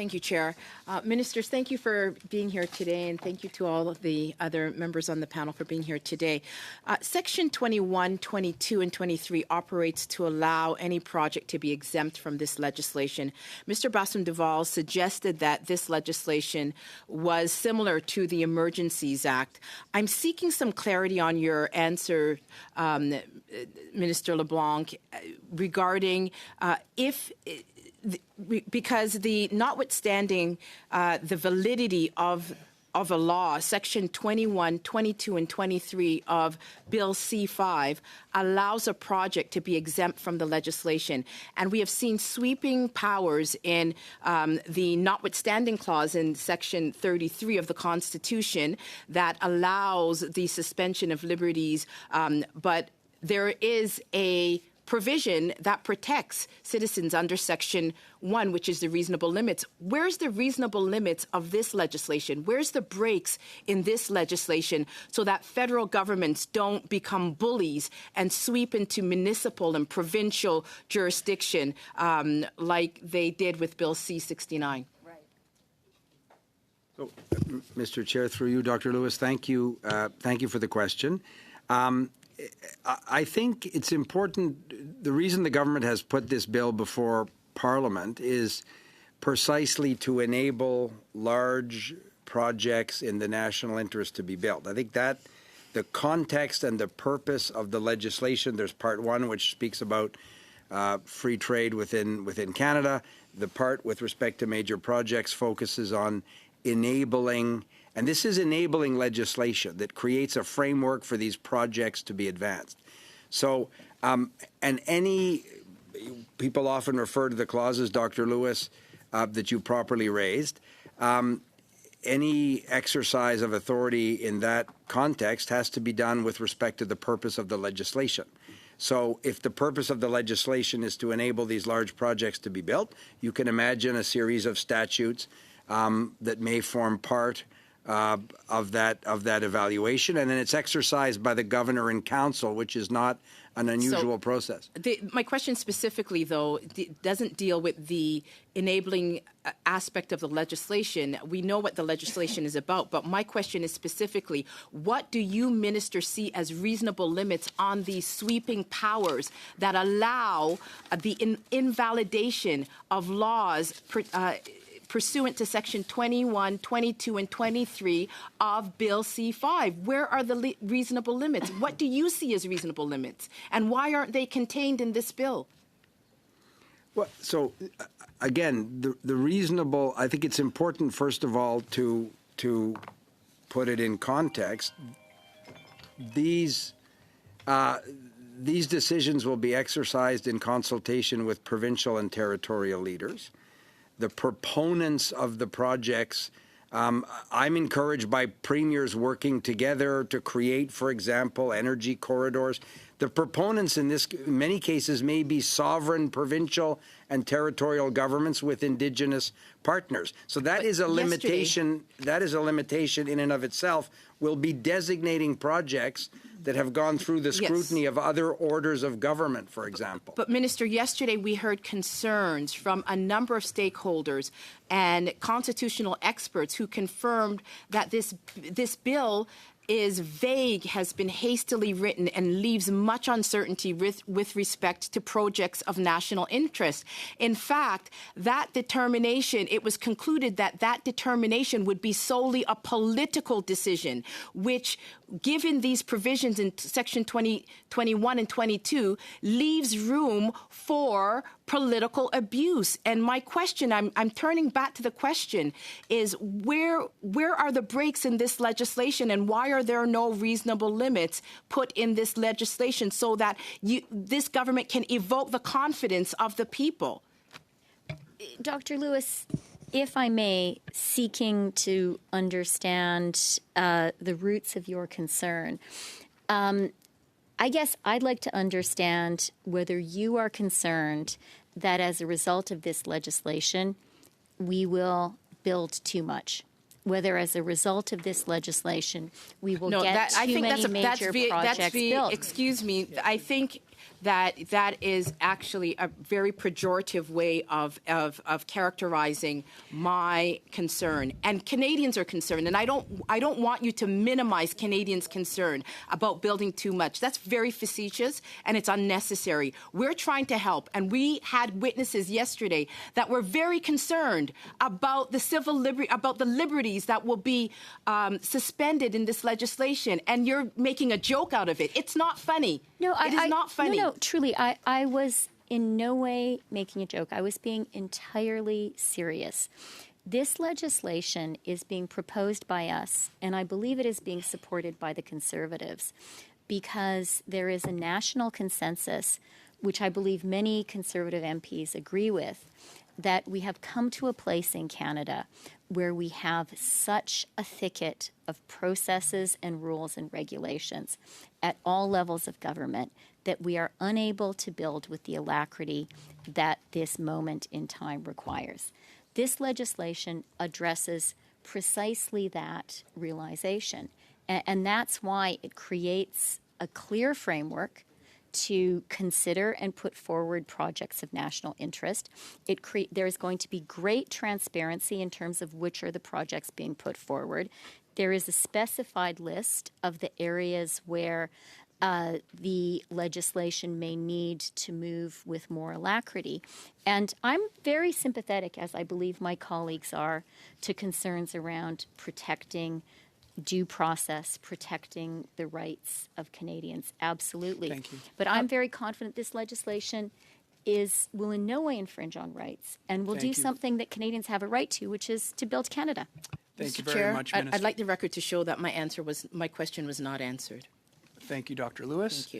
Thank you, Chair. Ministers, thank you for being here today, and thank you to all of the other members on the panel for being here today. Section 21, 22, and 23 operates to allow any project to be exempt from this legislation. Mr. Bassem Duval suggested that this legislation was similar to the Emergencies Act. I'm seeking some clarity on your answer, Minister LeBlanc, regarding because notwithstanding the validity of a law, Section 21, 22, and 23 of Bill C-5 allows a project to be exempt from the legislation. And we have seen sweeping powers in the notwithstanding clause in Section 33 of the Constitution that allows the suspension of liberties, but there is a provision that protects citizens under Section 1, which is the reasonable limits. Where's the reasonable limits of this legislation? Where's the breaks in this legislation so that federal governments don't become bullies and sweep into municipal and provincial jurisdiction like they did with Bill C-69? Right. So, Mr. Chair, through you, Dr. Lewis, thank you for the question. I think it's important. The reason the government has put this bill before Parliament is precisely to enable large projects in the national interest to be built. I think that the context and the purpose of the legislation, there's part one, which speaks about free trade within Canada. The part with respect to major projects focuses on enabling. And this is enabling legislation that creates a framework for these projects to be advanced. So, and people often refer to the clauses, Dr. Lewis, that you properly raised. Any exercise of authority in that context has to be done with respect to the purpose of the legislation. So if the purpose of the legislation is to enable these large projects to be built, you can imagine a series of statutes that may form part of that evaluation, and then it's exercised by the governor and council, which is not an unusual process. My question specifically, though, doesn't deal with the enabling aspect of the legislation. We know what the legislation is about, but my question is specifically, what do you, ministers, see as reasonable limits on these sweeping powers that allow the invalidation of laws pursuant to Section 21, 22, and 23 of Bill C-5? Where are the reasonable limits? What do you see as reasonable limits? And why aren't they contained in this bill? Well, so, again, the reasonable, I think it's important, first of all, to put it in context. These decisions will be exercised in consultation with provincial and territorial leaders. The proponents of the projects, I'm encouraged by premiers working together to create, for example, energy corridors. The proponents in many cases may be sovereign provincial and territorial governments with Indigenous partners. So that is a limitation. That is a limitation in and of itself. We'll be designating projects that have gone through the scrutiny of other orders of government, for example. But, Minister, yesterday we heard concerns from a number of stakeholders and constitutional experts who confirmed that this bill is vague, has been hastily written, and leaves much uncertainty with respect to projects of national interest. In fact, that determination, it was concluded that that determination would be solely a political decision, which, given these provisions in Section 21 and 22, leaves room for political abuse. And my question, I'm turning back to the question, is where are the breaks in this legislation, and why are there no reasonable limits put in this legislation so that this government can evoke the confidence of the people? Dr. Lewis, if I may, seeking to understand the roots of your concern, I guess I'd like to understand whether you are concerned that as a result of this legislation, we will build too much. Whether as a result of this legislation, we will get too many major projects built. Excuse me. I think that is actually a very pejorative way of characterizing my concern. And Canadians are concerned, and I don't want you to minimize Canadians' concern about building too much. That's very facetious, and it's unnecessary. We're trying to help, and we had witnesses yesterday that were very concerned about the about the liberties that will be suspended in this legislation, and you're making a joke out of it. It's not funny. No, it is not funny. No, truly, I was in no way making a joke. I was being entirely serious. This legislation is being proposed by us, and I believe it is being supported by the Conservatives, because there is a national consensus, which I believe many Conservative MPs agree with, that we have come to a place in Canada where we have such a thicket of processes and rules and regulations at all levels of government that we are unable to build with the alacrity that this moment in time requires. This legislation addresses precisely that realization, and that's why it creates a clear framework to consider and put forward projects of national interest. There is going to be great transparency in terms of which are the projects being put forward. There is a specified list of the areas where the legislation may need to move with more alacrity. And I'm very sympathetic, as I believe my colleagues are, to concerns around protecting due process, protecting the rights of Canadians. Absolutely. Thank you. But I'm very confident this legislation will in no way infringe on rights and will do something that Canadians have a right to, which is to build Canada. Thank you Mr. very Chair, much, Minister. I'd like the record to show that my question was not answered. Thank you, Dr. Lewis. Thank you.